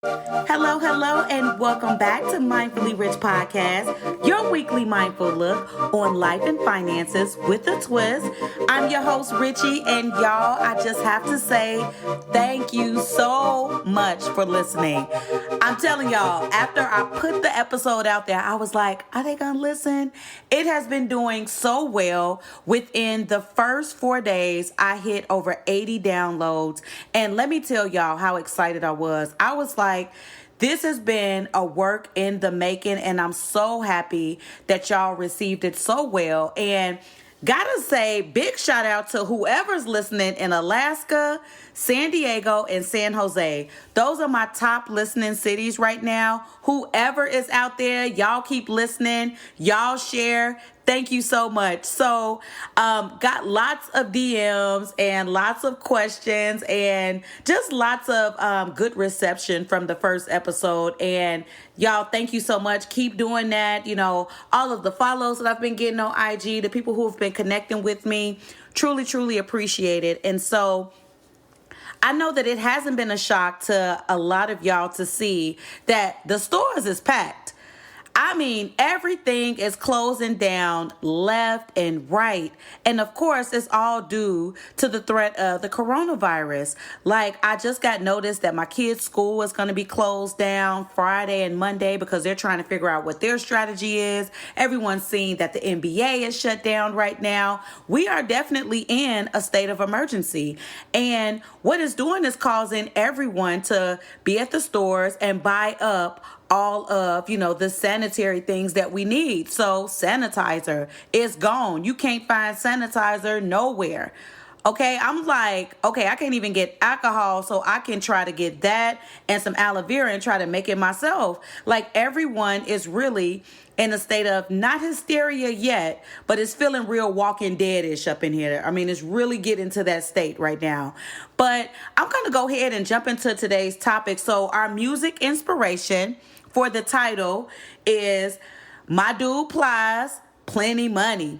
Hello, hello, and welcome back to Mindfully Rich Podcast, your weekly mindful look on life and finances with a twist. I'm your host, RichE, and y'all, I just have to say thank you so much for listening. I'm telling y'all, after I put the episode out there, I was like, are they gonna listen? It has been doing so well. Within the first 4 days, I hit over 80 downloads, and let me tell y'all how excited I was. I was like, this has been a work in the making, and I'm so happy that y'all received it so well. And gotta say, big shout out to whoever's listening in Alaska, San Diego, and San Jose. Those are my top listening cities right now. Whoever is out there, y'all keep listening. Y'all share. Thank you so much. So, got lots of DMs and lots of questions and just lots of good reception from the first episode. And y'all, thank you so much. Keep doing that. You know, all of the follows that I've been getting on IG, the people who have been connecting with me, truly, truly appreciate it. And so, I know that it hasn't been a shock to a lot of y'all to see that the stores is packed. I mean, everything is closing down left and right. And of course, it's all due to the threat of the coronavirus. Like, I just got notice that my kids' school is going to be closed down Friday and Monday because they're trying to figure out what their strategy is. Everyone's seeing that the NBA is shut down right now. We are definitely in a state of emergency. And what it's doing is causing everyone to be at the stores and buy up all of, the sanitary things that we need. So sanitizer is gone. You can't find sanitizer nowhere. Okay, I'm like, okay, I can't even get alcohol, so I can try to get that and some aloe vera and try to make it myself. Like, everyone is really in a state of not hysteria yet, but it's feeling real Walking Dead-ish up in here. I mean, it's really getting to that state right now. But I'm going to go ahead and jump into today's topic. So our music inspiration for the title is My Dude Plies Plenty Money.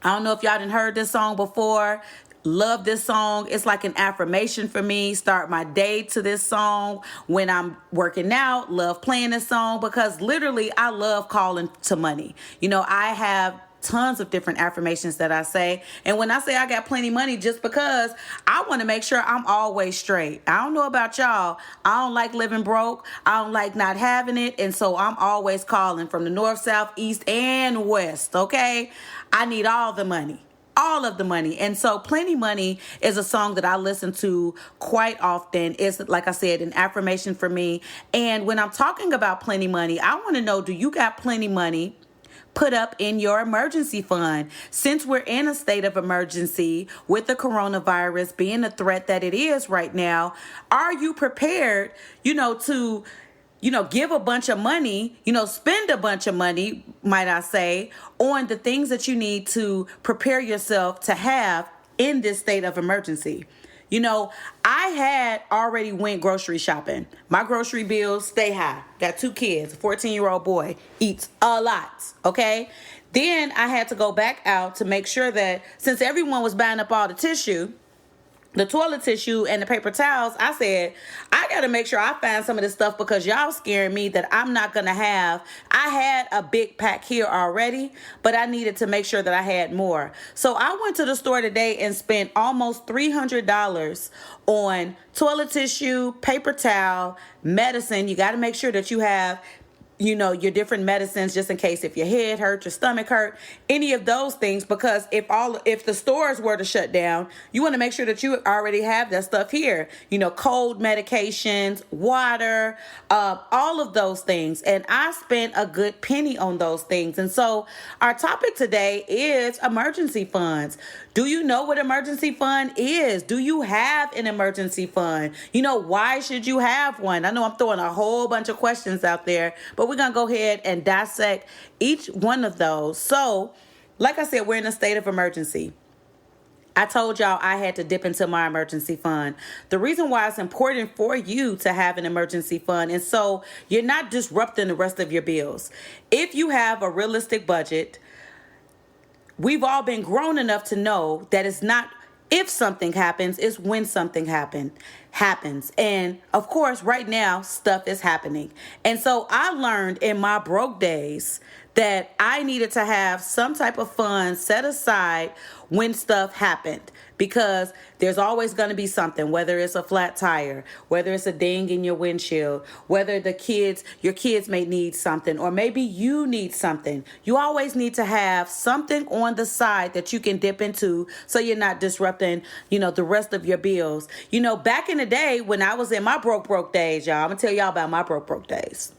I don't know if y'all done heard this song before. Love this song. It's like an affirmation for me. Start my day to this song when I'm working out. Love playing this song because literally I love calling to money. I have tons of different affirmations that I say. And when I say I got plenty money, just because I want to make sure I'm always straight. I don't know about y'all. I don't like living broke. I don't like not having it. And so I'm always calling from the north, south, east, and west. Okay. I need all the money. All of the money. And so Plenty Money is a song that I listen to quite often. It's, like I said, an affirmation for me. And when I'm talking about plenty money, I want to know, do you got plenty money put up in your emergency fund? Since we're in a state of emergency with the coronavirus being the threat that it is right now, are you prepared, to give a bunch of money, spend a bunch of money, might I say, on the things that you need to prepare yourself to have in this state of emergency? I had already went grocery shopping. My grocery bills stay high. Got 2 kids. A 14-year-old boy eats a lot, okay? Then I had to go back out to make sure that since everyone was buying up all the tissue, the toilet tissue and the paper towels, I said, I got to make sure I find some of this stuff because y'all scaring me that I'm not going to have. I had a big pack here already, but I needed to make sure that I had more. So I went to the store today and spent almost $300 on toilet tissue, paper towel, medicine. You got to make sure that you have your different medicines just in case if your head hurts, your stomach hurt, any of those things, because if the stores were to shut down, you want to make sure that you already have that stuff here, cold medications, water, all of those things. And I spent a good penny on those things. And so our topic today is emergency funds. Do you know what emergency fund is? Do you have an emergency fund? Why should you have one? I know I'm throwing a whole bunch of questions out there, but we're going to go ahead and dissect each one of those. So, like I said, we're in a state of emergency. I told y'all I had to dip into my emergency fund. The reason why it's important for you to have an emergency fund is so you're not disrupting the rest of your bills. If you have a realistic budget, we've all been grown enough to know that it's not if something happens, it's when something happens. happens. And of course, right now, stuff is happening. And so I learned in my broke days that I needed to have some type of fund set aside when stuff happened, because there's always going to be something, whether it's a flat tire, whether it's a ding in your windshield, whether your kids may need something, or maybe you need something. You always need to have something on the side that you can dip into so you're not disrupting, the rest of your bills. Back in the day when I was in my broke days, y'all, I'm going to tell y'all about my broke days.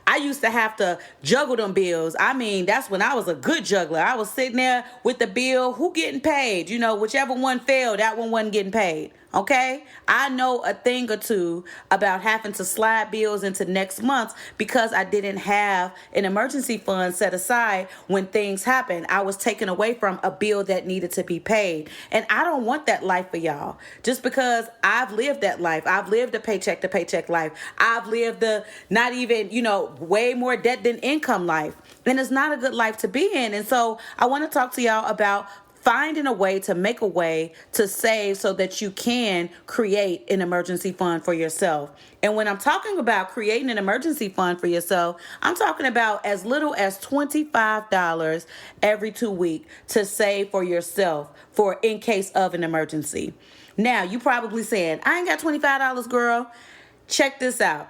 I used to have to juggle them bills. I mean, that's when I was a good juggler. I was sitting there with the bill, who getting paid? Whichever one failed, that one wasn't getting paid. Okay? I know a thing or two about having to slide bills into next month because I didn't have an emergency fund set aside when things happen. I was taken away from a bill that needed to be paid. And I don't want that life for y'all. Just because I've lived that life. I've lived a paycheck to paycheck life. I've lived the not even, way more debt than income life. And it's not a good life to be in. And so I want to talk to y'all about finding a way to make a way to save so that you can create an emergency fund for yourself. And when I'm talking about creating an emergency fund for yourself, I'm talking about as little as $25 every 2 weeks to save for yourself for in case of an emergency. Now, you probably saying, I ain't got $25, girl. Check this out.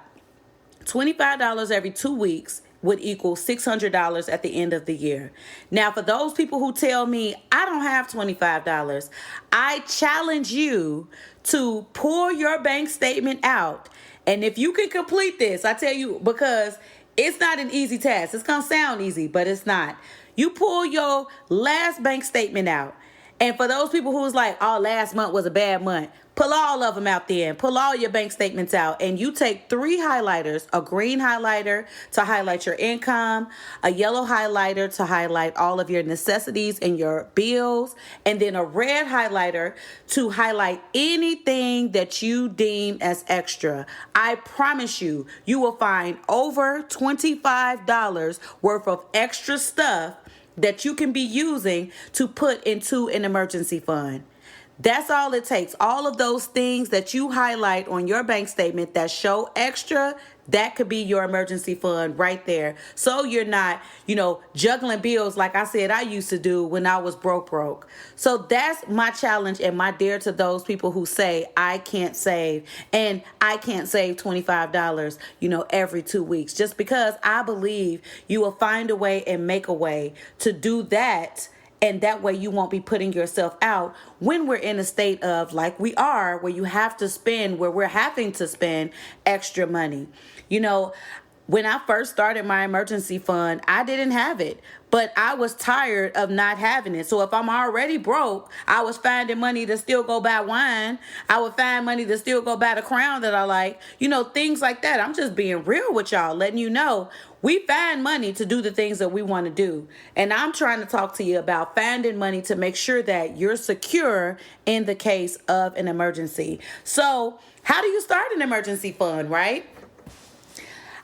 $25 every 2 weeks would equal $600 at the end of the year. Now, for those people who tell me I don't have $25, I challenge you to pull your bank statement out. And if you can complete this, I tell you, because it's not an easy task. It's going to sound easy, but it's not. You pull your last bank statement out. And for those people who's like, oh, last month was a bad month, pull all of them out then. Pull all your bank statements out. And you take 3 highlighters, a green highlighter to highlight your income, a yellow highlighter to highlight all of your necessities and your bills, and then a red highlighter to highlight anything that you deem as extra. I promise you, you will find over $25 worth of extra stuff that you can be using to put into an emergency fund. That's all it takes. All of those things that you highlight on your bank statement that show extra, that could be your emergency fund right there. So you're not, juggling bills like I said I used to do when I was broke. So that's my challenge and my dare to those people who say I can't save, and I can't save $25, every 2 weeks, just because I believe you will find a way and make a way to do that. And that way you won't be putting yourself out when we're in a state of, like we are, where you have to spend, where we're having to spend extra money. When I first started my emergency fund, I didn't have it, but I was tired of not having it. So if I'm already broke, I was finding money to still go buy wine. I would find money to still go buy the crown that I like, things like that. I'm just being real with y'all, letting you know we find money to do the things that we want to do. And I'm trying to talk to you about finding money to make sure that you're secure in the case of an emergency. So how do you start an emergency fund, right?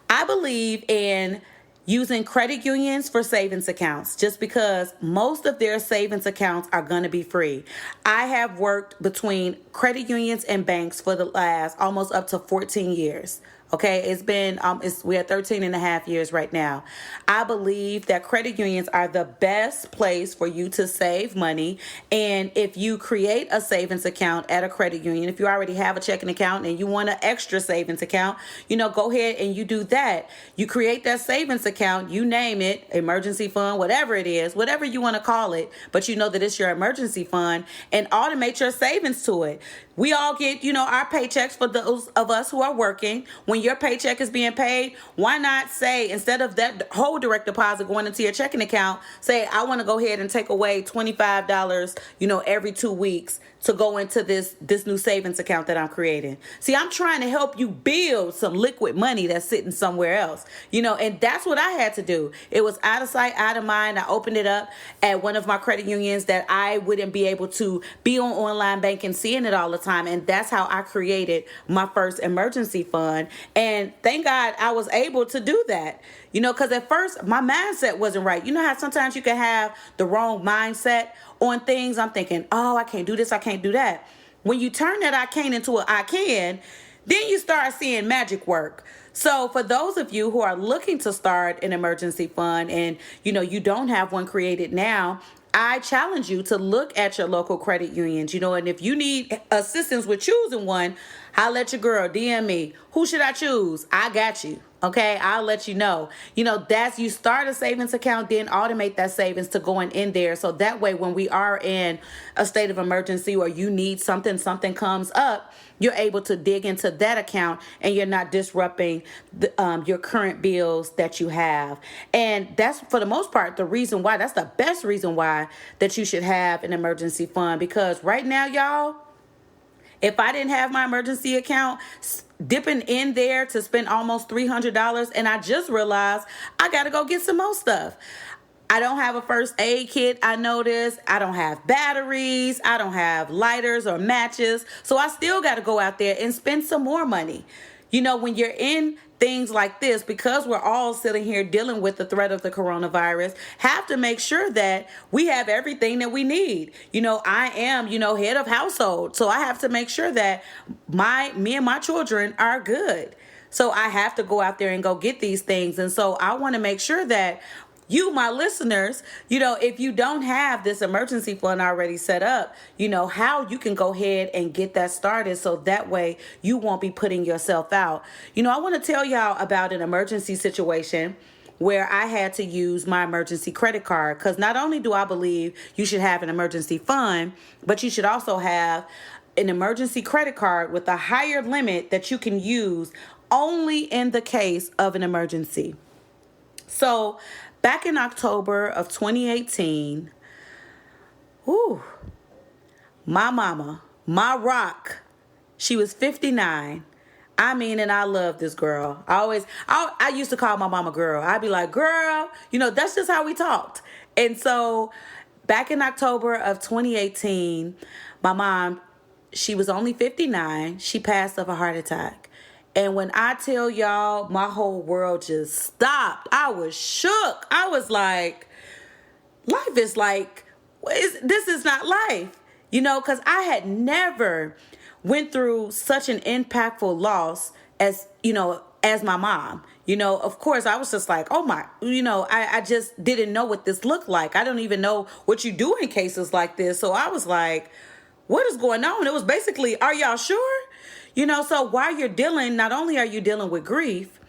I believe in using credit unions for savings accounts just because most of their savings accounts are going to be free. I have worked between credit unions and banks for the last almost up to 14 years. Okay, it's been, we're at 13 and a half years right now. I believe that credit unions are the best place for you to save money. And if you create a savings account at a credit union, if you already have a checking account and you want an extra savings account, go ahead and you do that. You create that savings account, you name it, emergency fund, whatever it is, whatever you want to call it, but you know that it's your emergency fund, and automate your savings to it. We all get, our paychecks. For those of us who are working. When your paycheck is being paid, why not say, instead of that whole direct deposit going into your checking account, say, I want to go ahead and take away $25, every 2 weeks to go into this new savings account that I'm creating. See, I'm trying to help you build some liquid money that's sitting somewhere else, and that's what I had to do. It was out of sight, out of mind. I opened it up at one of my credit unions that I wouldn't be able to be on online banking, seeing it all the time. And that's how I created my first emergency fund. And thank God I was able to do that. Because at first my mindset wasn't right. You know how sometimes you can have the wrong mindset on things. I'm thinking, oh, I can't do this, I can't do that. when you turn that I can't into a I can, then you start seeing magic work. So for those of you who are looking to start an emergency fund and you don't have one created now, I challenge you to look at your local credit unions, and if you need assistance with choosing one, I'll let your girl DM me. Who should I choose? I got you. Okay, I'll let you know. That's you start a savings account, then automate that savings to going in there. So that way, when we are in a state of emergency or you need something comes up, you're able to dig into that account and you're not disrupting your current bills that you have. And that's, for the most part, that's the best reason why that you should have an emergency fund. Because right now, y'all, if I didn't have my emergency account, dipping in there to spend almost $300, and I just realized I got to go get some more stuff. I don't have a first aid kit, I noticed. I don't have batteries. I don't have lighters or matches. So I still got to go out there and spend some more money. When you're in things like this, because we're all sitting here dealing with the threat of the coronavirus, have to make sure that we have everything that we need. I am, head of household. So I have to make sure that me and my children are good. So I have to go out there and go get these things. And so I want to make sure that you, my listeners, if you don't have this emergency fund already set up, how you can go ahead and get that started so that way you won't be putting yourself out. I want to tell y'all about an emergency situation where I had to use my emergency credit card, because not only do I believe you should have an emergency fund, but you should also have an emergency credit card with a higher limit that you can use only in the case of an emergency. So back in October of 2018, my mama, my rock, she was 59. And I love this girl. I used to call my mama girl. I'd be like, girl, that's just how we talked. And so back in October of 2018, my mom, she was only 59. She passed of a heart attack. And when I tell y'all, my whole world just stopped. I was shook. I was like, life is like, this is not life. Because I had never went through such an impactful loss as my mom. Of course, I was just like, oh my, I just didn't know what this looked like. I don't even know what you do in cases like this. So I was like, what is going on? It was basically, are y'all sure? So while not only are you dealing with grief,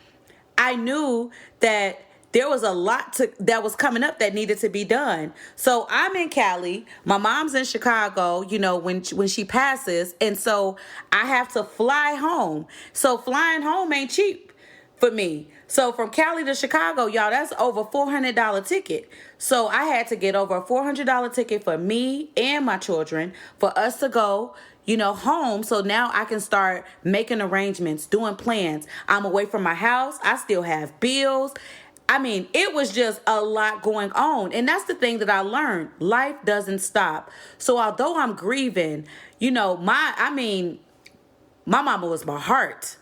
I knew that there was a lot that was coming up that needed to be done. So I'm in Cali, my mom's in Chicago, when she passes. And so I have to fly home. So flying home ain't cheap for me. So from Cali to Chicago, y'all, that's over $400 ticket. So I had to get over a $400 ticket for me and my children for us to go home. So now I can start making arrangements, doing plans. I'm away from my house. I still have bills. It was just a lot going on. And that's the thing that I learned. Life doesn't stop. So although I'm grieving, my mama was my heart.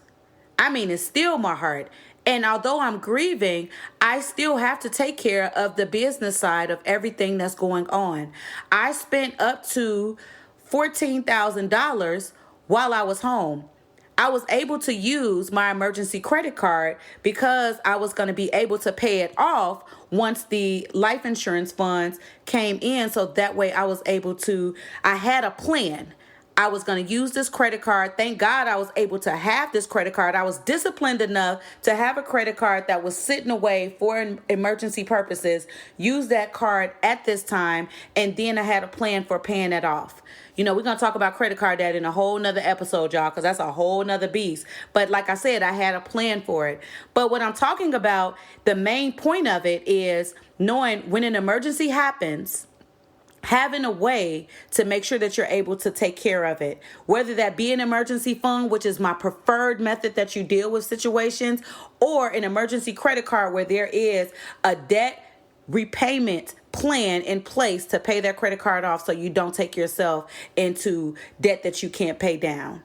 It's still my heart. And although I'm grieving, I still have to take care of the business side of everything that's going on. I spent up to $14,000 while I was home. I was able to use my emergency credit card because I was going to be able to pay it off once the life insurance funds came in. So that way I had a plan. I was going to use this credit card. Thank God I was able to have this credit card. I was disciplined enough to have a credit card that was sitting away for emergency purposes, use that card at this time, and then I had a plan for paying it off. We're going to talk about credit card debt in a whole nother episode, y'all, because that's a whole nother beast. But like I said, I had a plan for it. But what I'm talking about, the main point of it is knowing when an emergency happens, having a way to make sure that you're able to take care of it, whether that be an emergency fund, which is my preferred method that you deal with situations, or an emergency credit card where there is a debt repayment plan in place to pay that credit card off so you don't take yourself into debt that you can't pay down.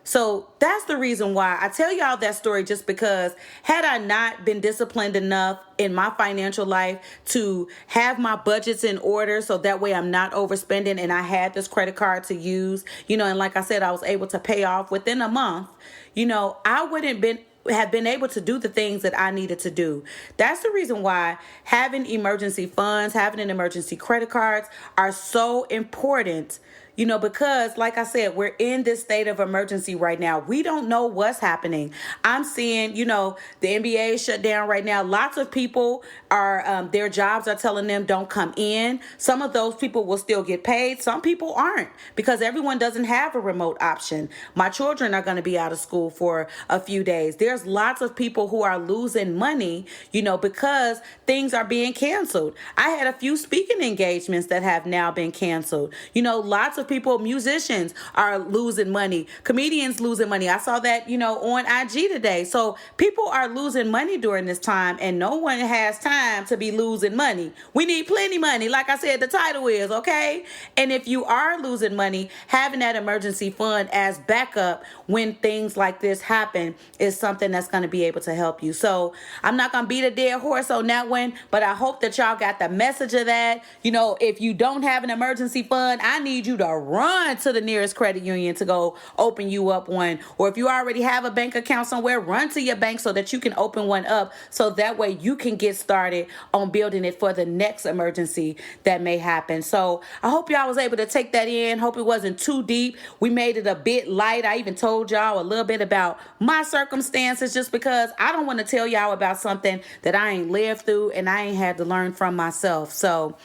So that's the reason why I tell y'all that story, just because had I not been disciplined enough in my financial life to have my budgets in order so that way I'm not overspending, and I had this credit card to use, and like I said, I was able to pay off within a month, I wouldn't have been able to do the things that I needed to do. That's the reason why having emergency funds, having an emergency credit cards are so important. Because like I said, we're in this state of emergency right now. We don't know what's happening. I'm seeing, the NBA is shut down right now. Lots of people are, their jobs are telling them don't come in. Some of those people will still get paid. Some people aren't, because everyone doesn't have a remote option. My children are going to be out of school for a few days. There's lots of people who are losing money, because things are being canceled. I had a few speaking engagements that have now been canceled. Lots of people, musicians are losing money, comedians losing money. I saw that, on IG today. So people are losing money during this time, and no one has time to be losing money. We need plenty money. Like I said, the title is, okay? And if you are losing money, having that emergency fund as backup when things like this happen is something that's going to be able to help you. So I'm not going to beat a dead horse on that one, but I hope that y'all got the message of that. If you don't have an emergency fund, I need you to run to the nearest credit union to go open you up one. Or if you already have a bank account somewhere, run to your bank so that you can open one up, so that way you can get started on building it for the next emergency that may happen. So I hope y'all was able to take that in. Hope it wasn't too deep. We made it a bit light. I even told y'all a little bit about my circumstances, just because I don't want to tell y'all about something that I ain't lived through and I ain't had to learn from myself. So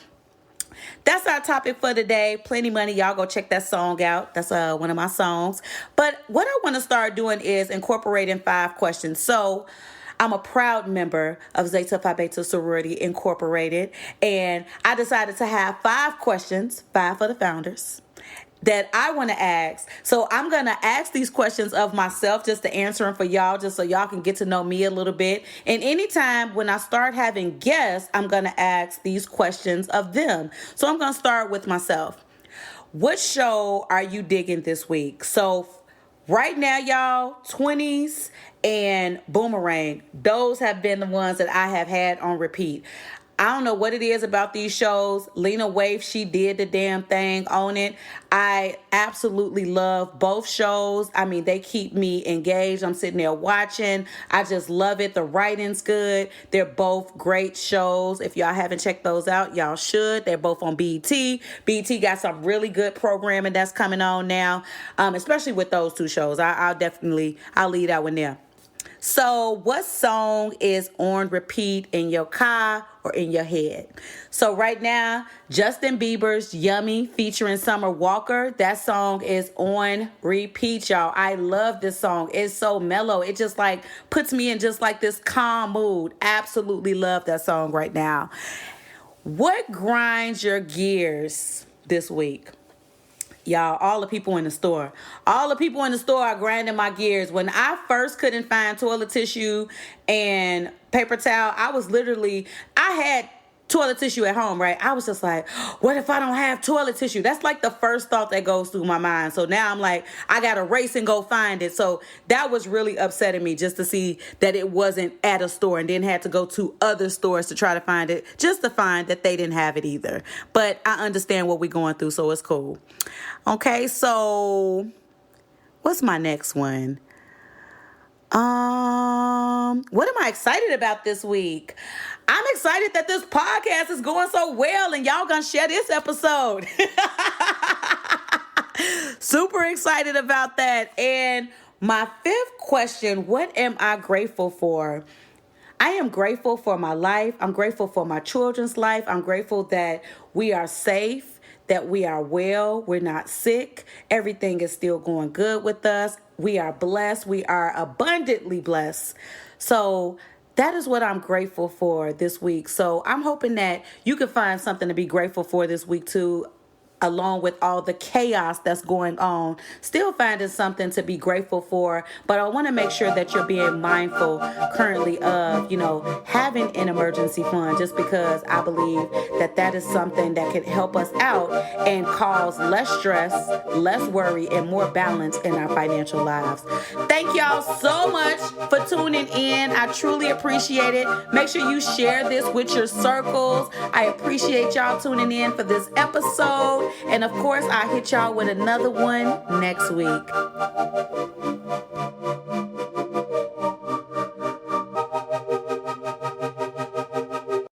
that's our topic for today. Plenty Money. Y'all go check that song out. That's one of my songs. But what I want to start doing is incorporating 5 questions. So I'm a proud member of Zeta Phi Beta Sorority Incorporated, and I decided to have 5 questions, 5 for the founders, that I want to ask. So I'm going to ask these questions of myself just to answer them for y'all, just so y'all can get to know me a little bit. And anytime when I start having guests, I'm going to ask these questions of them. So I'm going to start with myself. What show are you digging this week? So right now, y'all, 20s and Boomerang, those have been the ones that I have had on repeat. I don't know what it is about these shows. Lena Waithe, she did the damn thing on it. I absolutely love both shows. I mean, they keep me engaged. I'm sitting there watching. I just love it. The writing's good. They're both great shows. If y'all haven't checked those out, y'all should. They're both on BET. BET got some really good programming that's coming on now, especially with those 2 shows. I'll lead out with them. So what song is on repeat in your car or in your head? So right now, Justin Bieber's Yummy featuring Summer Walker. That song is on repeat, y'all. I love this song. It's so mellow. It just puts me in just this calm mood. Absolutely love that song right now. What grinds your gears this week? Y'all, all the people in the store. All the people in the store are grinding my gears. When I first couldn't find toilet tissue and paper towel, I had toilet tissue at home, right? I was just like, what if I don't have toilet tissue? That's the first thought that goes through my mind. So now I'm like, I got to race and go find it. So that was really upsetting me, just to see that it wasn't at a store, and then had to go to other stores to try to find it, just to find that they didn't have it either. But I understand what we're going through, so it's cool. Okay, so what's my next one? What am I excited about this week? I'm excited that this podcast is going so well, and y'all gonna share this episode. Super excited about that. And my 5th question, what am I grateful for? I am grateful for my life. I'm grateful for my children's life. I'm grateful that we are safe, that we are well, we're not sick. Everything is still going good with us. We are blessed. We are abundantly blessed. So that is what I'm grateful for this week. So I'm hoping that you can find something to be grateful for this week too. along with all the chaos that's going on, still finding something to be grateful for. But I want to make sure that you're being mindful currently of, having an emergency fund, just because I believe that that is something that can help us out and cause less stress, less worry, and more balance in our financial lives. Thank y'all so much for tuning in. I truly appreciate it. Make sure you share this with your circles. I appreciate y'all tuning in for this episode. And of course, I'll hit y'all with another one next week.